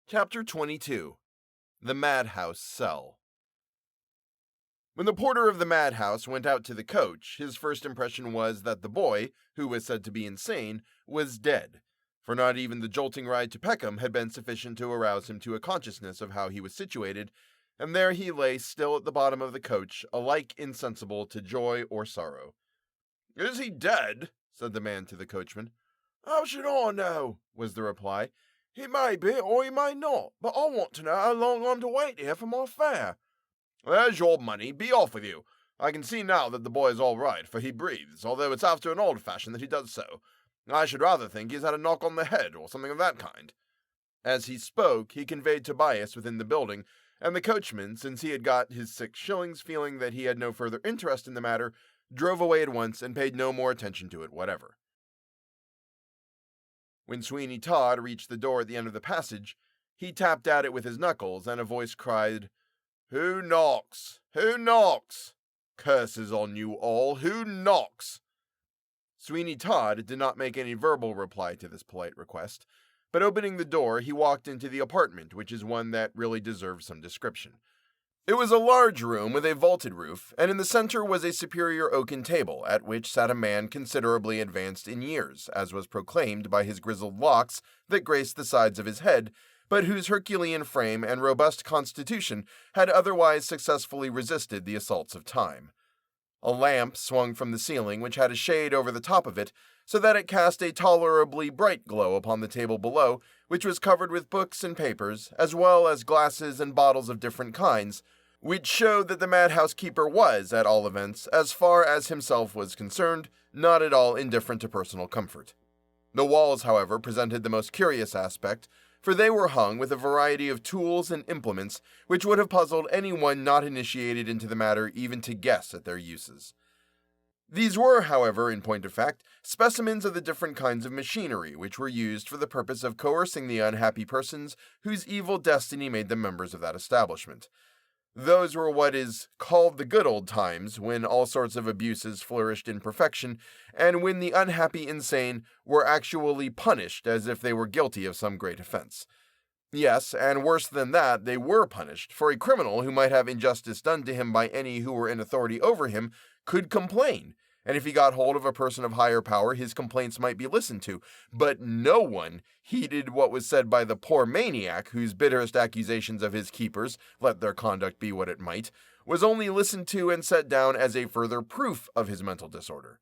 Chapter 22 The Madhouse Cell. When the porter of the Madhouse went out to the coach, his first impression was that the boy, who was said to be insane, was dead, for not even the jolting ride to Peckham had been sufficient to arouse him to a consciousness of how he was situated, and there he lay still at the bottom of the coach, alike insensible to joy or sorrow. "Is he dead?" said the man to the coachman. "How should I know?" was the reply. "He may be or he may not, but I want to know how long I'm to wait here for my fare." "There's your money. Be off with you. I can see now that the boy is all right, for he breathes, although it's after an old fashion that he does so. I should rather think he's had a knock on the head, or something of that kind." As he spoke, he conveyed Tobias within the building, and the coachman, since he had got his 6 shillings, feeling that he had no further interest in the matter, drove away at once and paid no more attention to it whatever. When Sweeney Todd reached the door at the end of the passage, he tapped at it with his knuckles, and a voice cried, "Who knocks? Who knocks? Curses on you all! Who knocks?" Sweeney Todd did not make any verbal reply to this polite request, but opening the door, he walked into the apartment, which is one that really deserves some description. It was a large room with a vaulted roof, and in the center was a superior oaken table, at which sat a man considerably advanced in years, as was proclaimed by his grizzled locks that graced the sides of his head, but whose Herculean frame and robust constitution had otherwise successfully resisted the assaults of time. A lamp swung from the ceiling, which had a shade over the top of it, so that it cast a tolerably bright glow upon the table below, which was covered with books and papers, as well as glasses and bottles of different kinds, which showed that the madhouse keeper was, at all events, as far as himself was concerned, not at all indifferent to personal comfort. The walls, however, presented the most curious aspect, for they were hung with a variety of tools and implements which would have puzzled anyone not initiated into the matter even to guess at their uses. These were, however, in point of fact, specimens of the different kinds of machinery which were used for the purpose of coercing the unhappy persons whose evil destiny made them members of that establishment. Those were what is called the good old times, when all sorts of abuses flourished in perfection, and when the unhappy insane were actually punished as if they were guilty of some great offense. Yes, and worse than that, they were punished, for a criminal who might have injustice done to him by any who were in authority over him could complain, and if he got hold of a person of higher power, his complaints might be listened to, but no one heeded what was said by the poor maniac, whose bitterest accusations of his keepers, let their conduct be what it might, was only listened to and set down as a further proof of his mental disorder.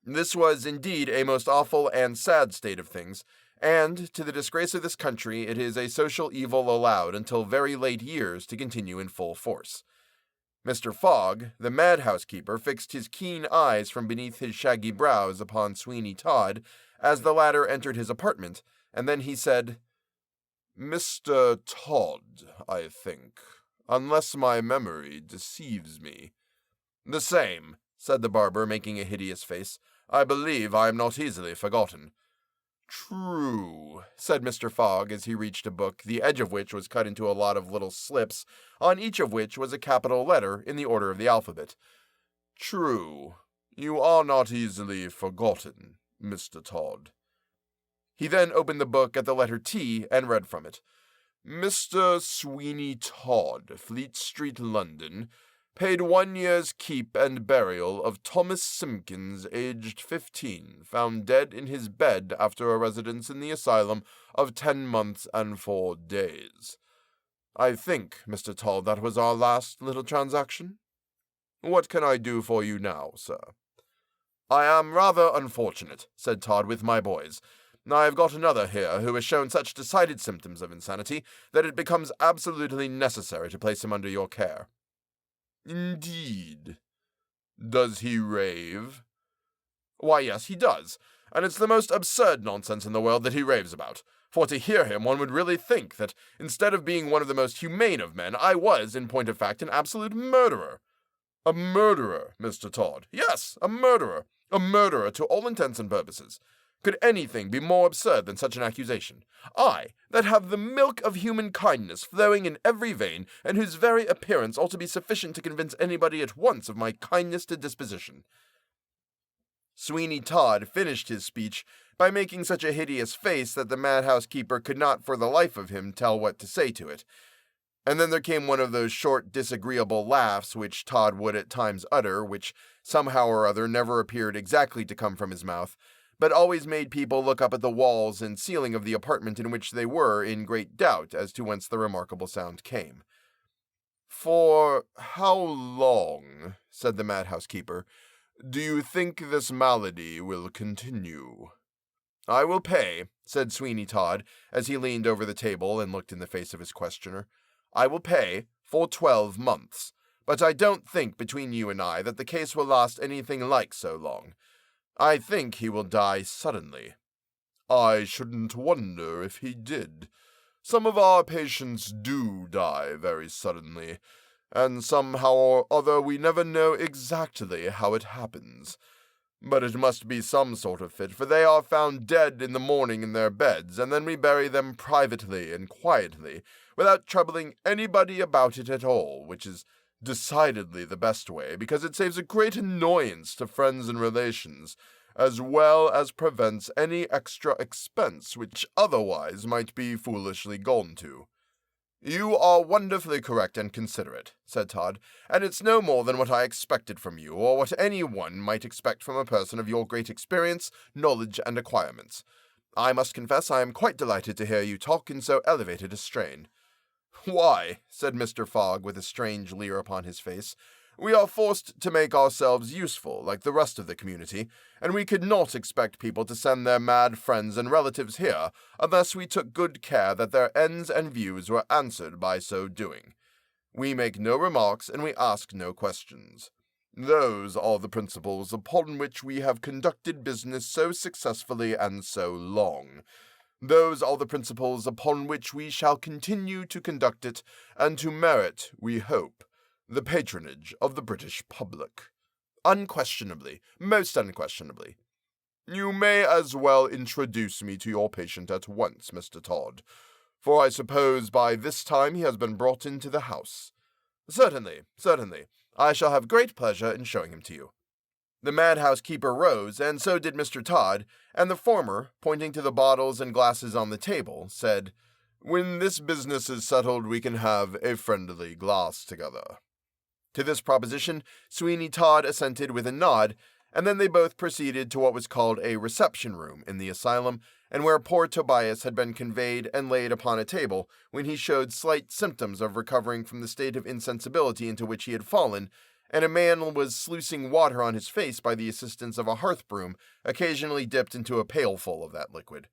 This was indeed a most awful and sad state of things, and, to the disgrace of this country, it is a social evil allowed until very late years to continue in full force. Mr. Fogg, the madhouse keeper, fixed his keen eyes from beneath his shaggy brows upon Sweeney Todd as the latter entered his apartment, and then he said, "Mr. Todd, I think, unless my memory deceives me." "The same," said the barber, making a hideous face. "I believe I am not easily forgotten." "True," said Mr. Fogg as he reached a book, the edge of which was cut into a lot of little slips, on each of which was a capital letter in the order of the alphabet. "True. You are not easily forgotten, Mr. Todd." He then opened the book at the letter T and read from it. "Mr. Sweeney Todd, Fleet Street, London, paid 1 year's keep and burial of Thomas Simpkins, aged 15, found dead in his bed after a residence in the asylum of 10 months and 4 days. I think, Mr. Todd, that was our last little transaction. What can I do for you now, sir?" "I am rather unfortunate," said Todd, "with my boys. I have got another here who has shown such decided symptoms of insanity that it becomes absolutely necessary to place him under your care." "Indeed. Does he rave?" "Why, yes, he does, and it's the most absurd nonsense in the world that he raves about, for to hear him one would really think that, instead of being one of the most humane of men, I was, in point of fact, an absolute murderer." "A murderer, Mr. Todd? Yes, a murderer. A murderer to all intents and purposes. Could anything be more absurd than such an accusation? I, that have the milk of human kindness flowing in every vein, and whose very appearance ought to be sufficient to convince anybody at once of my kindness to disposition." Sweeney Todd finished his speech by making such a hideous face that the madhouse keeper could not for the life of him tell what to say to it. And then there came one of those short, disagreeable laughs which Todd would at times utter, which somehow or other never appeared exactly to come from his mouth, but always made people look up at the walls and ceiling of the apartment in which they were in great doubt as to whence the remarkable sound came. "For how long," said the madhouse keeper, "do you think this malady will continue?" "I will pay," said Sweeney Todd, as he leaned over the table and looked in the face of his questioner. "I will pay for 12 months, but I don't think between you and I that the case will last anything like so long. I think he will die suddenly." "I shouldn't wonder if he did. Some of our patients do die very suddenly, and somehow or other we never know exactly how it happens. But it must be some sort of fit, for they are found dead in the morning in their beds, and then we bury them privately and quietly, without troubling anybody about it at all, which is decidedly the best way, because it saves a great annoyance to friends and relations, as well as prevents any extra expense which otherwise might be foolishly gone to." "You are wonderfully correct and considerate," said Todd, "and it's no more than what I expected from you, or what anyone might expect from a person of your great experience, knowledge, and acquirements. I must confess I am quite delighted to hear you talk in so elevated a strain." "Why," said Mr. Fogg with a strange leer upon his face, "we are forced to make ourselves useful, like the rest of the community, and we could not expect people to send their mad friends and relatives here unless we took good care that their ends and views were answered by so doing. We make no remarks and we ask no questions. Those are the principles upon which we have conducted business so successfully and so long. Those are the principles upon which we shall continue to conduct it, and to merit, we hope, the patronage of the British public." "Unquestionably, most unquestionably." "You may as well introduce me to your patient at once, Mr. Todd, for I suppose by this time he has been brought into the house." Certainly. I shall have great pleasure in showing him to you." The madhouse keeper rose, and so did Mr. Todd, and the former, pointing to the bottles and glasses on the table, said, "When this business is settled, we can have a friendly glass together." To this proposition, Sweeney Todd assented with a nod, and then they both proceeded to what was called a reception room in the asylum, and where poor Tobias had been conveyed and laid upon a table when he showed slight symptoms of recovering from the state of insensibility into which he had fallen, and a man was sluicing water on his face by the assistance of a hearth broom, occasionally dipped into a pailful of that liquid.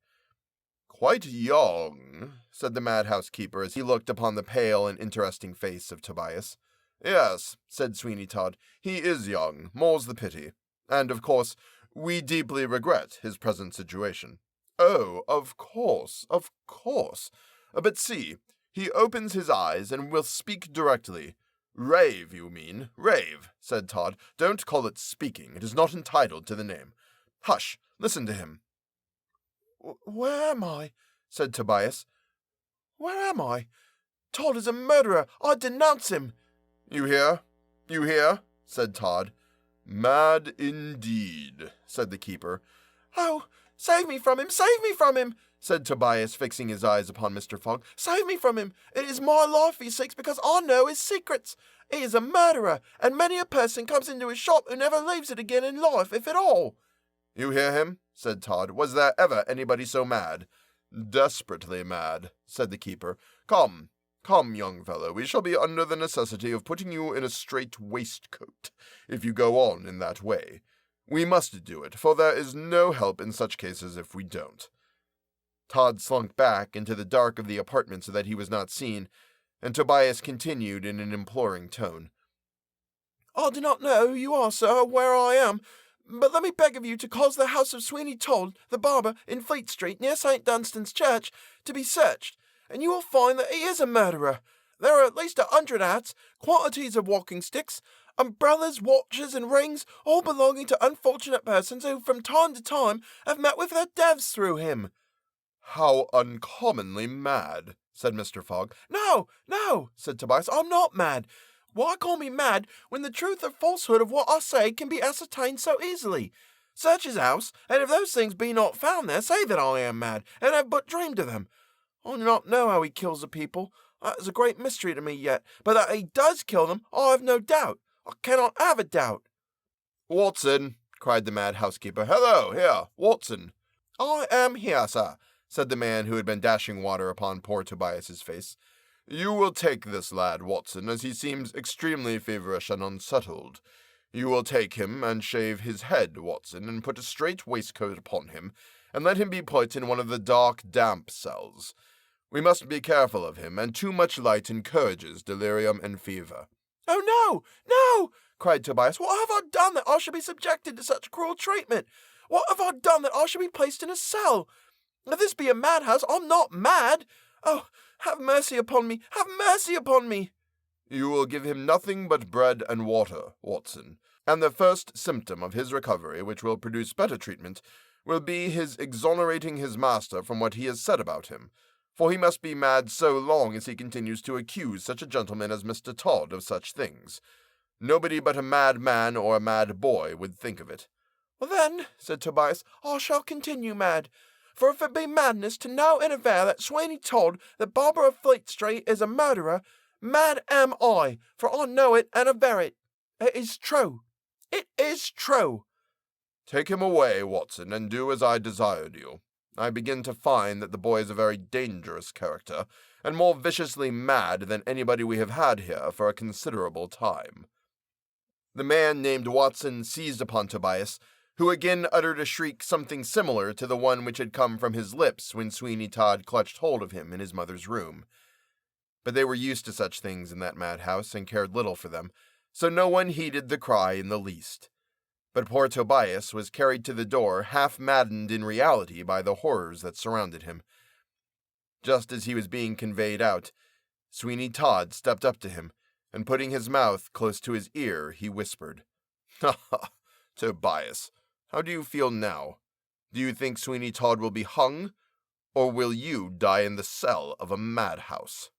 "Quite young," said the madhouse keeper as he looked upon the pale and interesting face of Tobias. "Yes," said Sweeney Todd, "he is young, more's the pity. And, of course, we deeply regret his present situation." "Oh, of course. But see, he opens his eyes and will speak directly." "Rave, you mean, rave," said Todd. "Don't call it speaking. It is not entitled to the name. Hush, listen to him." "Where am I?" said Tobias. "Where am I? Todd is a murderer. I denounce him." You hear, said Todd. "Mad indeed," said the keeper. "Oh, save me from him, said Tobias, fixing his eyes upon Mr. Fogg. "Save me from him. It is my life he seeks, because I know his secrets. He is a murderer, and many a person comes into his shop who never leaves it again in life, if at all." "You hear him?" said Todd. "Was there ever anybody so mad?" "Desperately mad," said the keeper. Come, young fellow, we shall be under the necessity of putting you in a strait waistcoat, if you go on in that way. We must do it, for there is no help in such cases if we don't." Todd slunk back into the dark of the apartment so that he was not seen, and Tobias continued in an imploring tone. "I do not know who you are, sir, or where I am, but let me beg of you to cause the house of Sweeney Todd, the barber, in Fleet Street, near St. Dunstan's Church, to be searched, and you will find that he is a murderer. There are at least 100 hats, quantities of walking sticks, umbrellas, watches, and rings, all belonging to unfortunate persons who from time to time have met with their deaths through him." "How uncommonly mad," said Mr. Fogg. No, said Tobias, "I'm not mad. Why call me mad when the truth or falsehood of what I say can be ascertained so easily? Search his house, and if those things be not found there, say that I am mad, and have but dreamed of them. I do not know how he kills the people. That is a great mystery to me yet, but that he does kill them, I have no doubt. I cannot have a doubt. Watson, cried the mad housekeeper. Hello, here, Watson. I am here, sir, said the man who had been dashing water upon poor Tobias's face. You will take this lad, Watson, as he seems extremely feverish and unsettled. You will take him and shave his head, Watson, and put a straight waistcoat upon him, and let him be put in one of the dark, damp cells. We must be careful of him, and too much light encourages delirium and fever. Oh, no, no, cried Tobias. What have I done that I should be subjected to such cruel treatment? What have I done that I should be placed in a cell? If this be a madhouse, I'm not mad. Oh, have mercy upon me, have mercy upon me. You will give him nothing but bread and water, Watson, and the first symptom of his recovery, which will produce better treatment, will be his exonerating his master from what he has said about him, for he must be mad so long as he continues to accuse such a gentleman as Mr. Todd of such things. Nobody but a mad man or a mad boy would think of it. Well then, said Tobias, I shall continue mad. For if it be madness to know and aver that Sweeney Todd, the barber of Fleet Street, is a murderer, mad am I, for I know it and aver it. It is true. It is true. Take him away, Watson, and do as I desired you. I begin to find that the boy is a very dangerous character, and more viciously mad than anybody we have had here for a considerable time. The man named Watson seized upon Tobias, who again uttered a shriek something similar to the one which had come from his lips when Sweeney Todd clutched hold of him in his mother's room. But they were used to such things in that madhouse and cared little for them, so no one heeded the cry in the least. But poor Tobias was carried to the door, half maddened in reality by the horrors that surrounded him. Just as he was being conveyed out, Sweeney Todd stepped up to him, and putting his mouth close to his ear, he whispered, "Ha ha, Tobias, how do you feel now? Do you think Sweeney Todd will be hung, or will you die in the cell of a madhouse?"